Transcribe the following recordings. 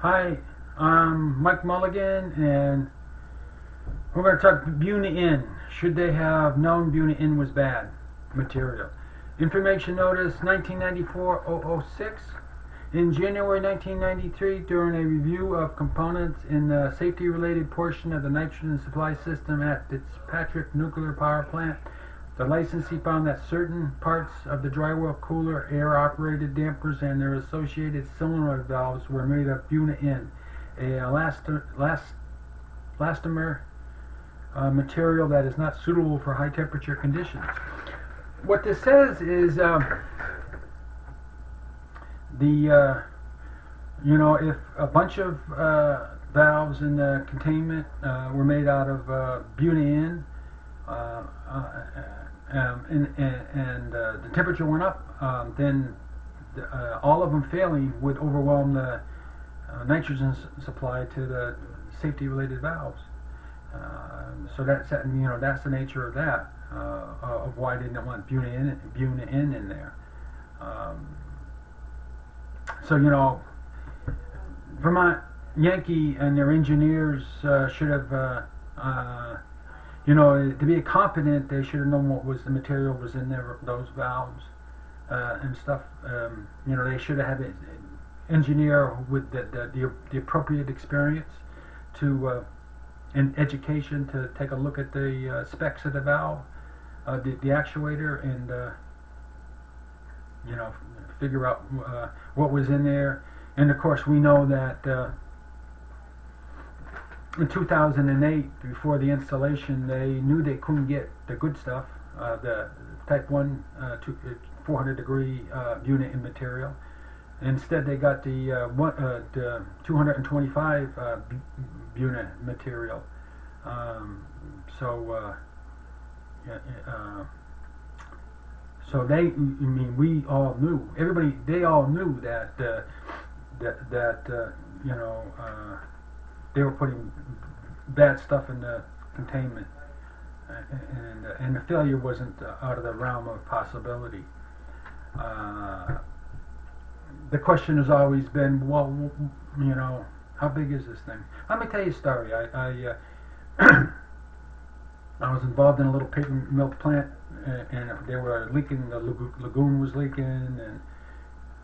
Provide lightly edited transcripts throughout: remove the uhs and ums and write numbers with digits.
Hi, I'm Mike Mulligan, and we're going to talk Buna-n. Should they have known Buna-n was bad material? Information Notice 1994-006. In January 1993, during a review of components in the safety-related portion of the nitrogen supply system at Fitzpatrick Nuclear Power Plant, the licensee found that certain parts of the drywall cooler, air-operated dampers, and their associated solenoid valves were made of Buna-n, a elastomer material that is not suitable for high-temperature conditions. What this says is, if a bunch of valves in the containment were made out of Buna-n, and the temperature went up, then all of them failing would overwhelm the nitrogen supply to the safety-related valves. So that's the nature of that, of why they didn't want Buna-n in there. Vermont Yankee and their engineers should have, to be competent, they should have known what was the material was in there, those valves and stuff. They should have had an engineer with the appropriate experience to and education to take a look at the specs of the valve, the actuator, and figure out what was in there. And of course, we know that in 2008, before the installation, they knew they couldn't get the good stuff, the type 1 400-degree Buna-n material. Instead, they got the 225 Buna material. So we all knew. They all knew that they were putting bad stuff in the containment, and the failure wasn't out of the realm of possibility. The question has always been, well, how big is this thing? Let me tell you a story. I was involved in a little paper mill plant, and they were leaking. The lagoon was leaking, and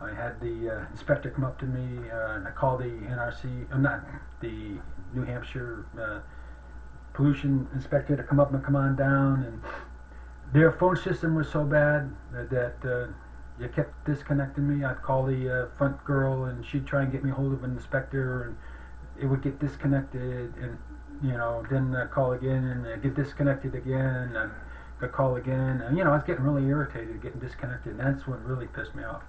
I had the inspector come up to me, and I called the NRC, not the New Hampshire pollution inspector, to come up and come on down. And their phone system was so bad that they kept disconnecting me. I'd call the front girl, and she'd try and get me hold of an inspector, and it would get disconnected, and then I'd call again, and I'd get disconnected again, and I'd call again, and I was getting really irritated, getting disconnected, and that's what really pissed me off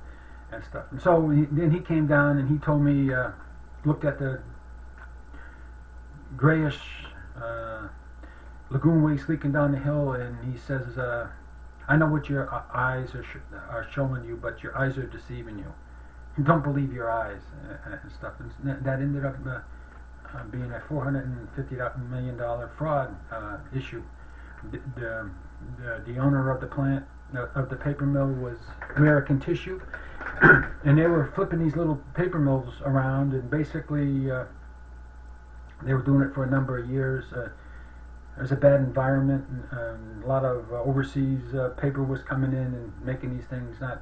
and stuff. And so then he came down, and he told me, looked at the grayish lagoon waste leaking down the hill, and he says, I know what your eyes are showing you, but your eyes are deceiving you. Don't believe your eyes and stuff. And that ended up being a $450 million fraud issue. The owner of the plant, of the paper mill, was American Tissue, and they were flipping these little paper mills around, and basically they were doing it for a number of years. There's a bad environment, and a lot of overseas paper was coming in and making these things not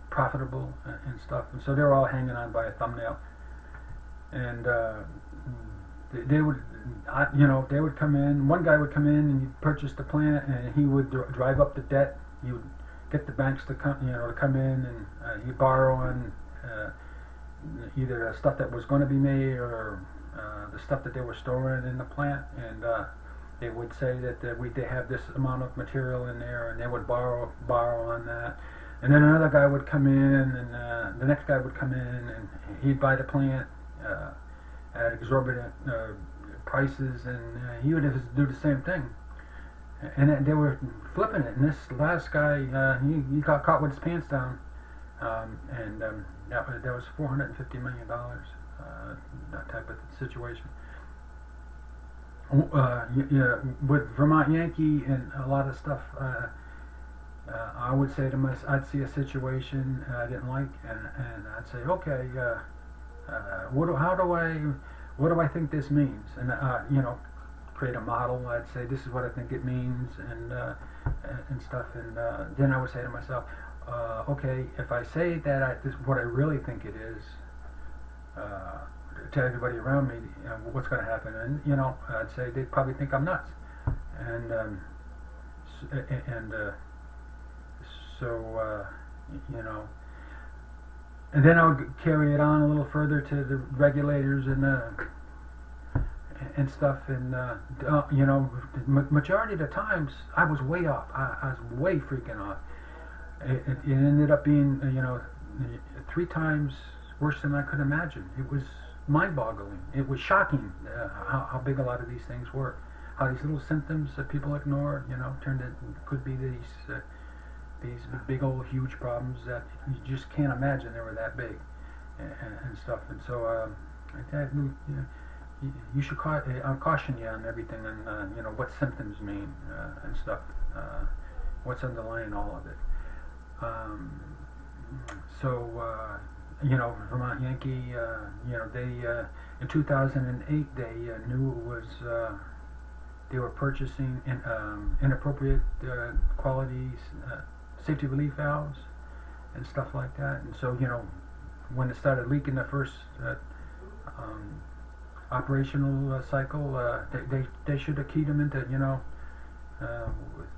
profitable and stuff. And so they were all hanging on by a thumbnail. And they would come in. One guy would come in and he'd purchase the plant, and he would drive up the debt. He would get the banks to come, to come in, and he'd borrow on either the stuff that was going to be made or the stuff that they were storing in the plant, and they would say that they have this amount of material in there, and they would borrow on that. And then another guy would come in, and the next guy would come in, and he'd buy the plant at exorbitant prices, and he would do the same thing. And they were flipping it. And this last guy, he got caught with his pants down, and that was $450 million. That type of situation. With Vermont Yankee and a lot of stuff, I would say to myself, I'd see a situation I didn't like, and I'd say, okay, what do I think this means? And you know, create a model. I'd say this is what I think it means, and stuff. And then I would say to myself, okay, if I say that this is what I really think it is, to everybody around me, what's going to happen? And you know, I'd say they'd probably think I'm nuts, and so you know, and then I would carry it on a little further to the regulators and stuff, and you know, majority of the times I was way off. I was way freaking off. It ended up being, you know, 3 times worse than I could imagine. It was mind-boggling. It was shocking how big a lot of these things were. How these little symptoms that people ignore, you know, could be these big old huge problems that you just can't imagine they were that big, and stuff. And so you should caution you on everything, and you know what symptoms mean and stuff. What's underlying all of it. You know, Vermont Yankee, you know, they in 2008 they knew it was they were purchasing inappropriate qualities, safety relief valves and stuff like that. And so, you know, when it started leaking the first operational cycle, they should have keyed them into, you know,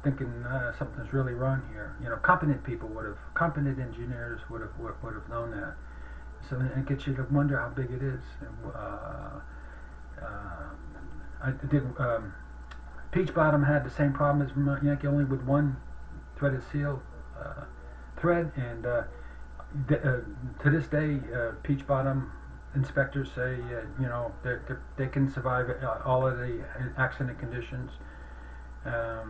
thinking something's really wrong here. You know, competent competent engineers would have known that. So it gets you to wonder how big it is. I did. Peach Bottom had the same problem as Vermont Yankee, only with one threaded seal thread, and to this day, Peach Bottom inspectors say, you know, they can survive all of the accident conditions. The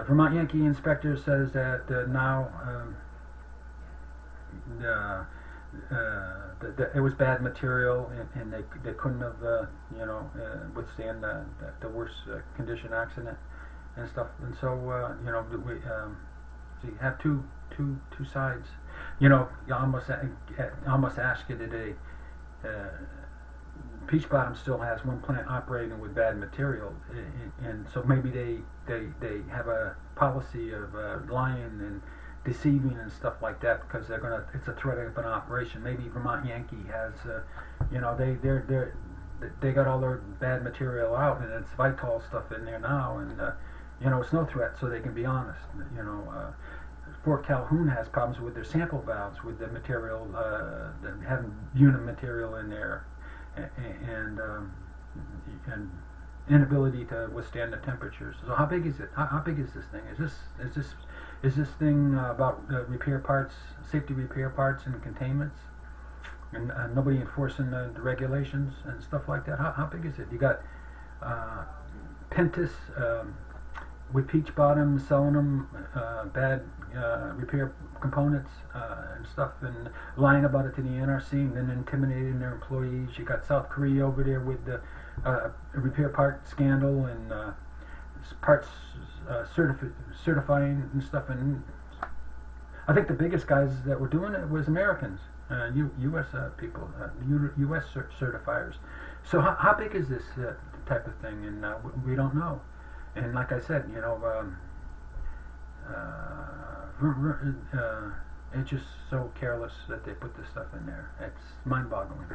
Vermont Yankee inspector says that now it was bad material, and they couldn't have you know, withstand the worst condition accident and stuff. And so you know, so you have two sides. You know, you almost ask you today. Peach Bottom still has one plant operating with bad material, and so maybe they have a policy of lying and deceiving and stuff like that, because it's a threat of an operation. Maybe Vermont Yankee has, you know, they got all their bad material out, and it's Vitol stuff in there now, and you know, it's no threat, so they can be honest. You know, Fort Calhoun has problems with their sample valves, with the material, having unit material in there, and inability to withstand the temperatures. So how big is it? How big is this thing? Is this thing about repair parts, safety repair parts and containments, and nobody enforcing the regulations and stuff like that? How big is it? You got Pentis with Peach Bottom selling them bad repair components and stuff, and lying about it to the NRC, and then intimidating their employees. You got South Korea over there with the repair part scandal, and parts certifying and stuff. And I think the biggest guys that were doing it was Americans, U.S. people, U.S. certifiers. So how big is this type of thing? And we don't know. And like I said, you know, it's just so careless that they put this stuff in there. It's mind-boggling.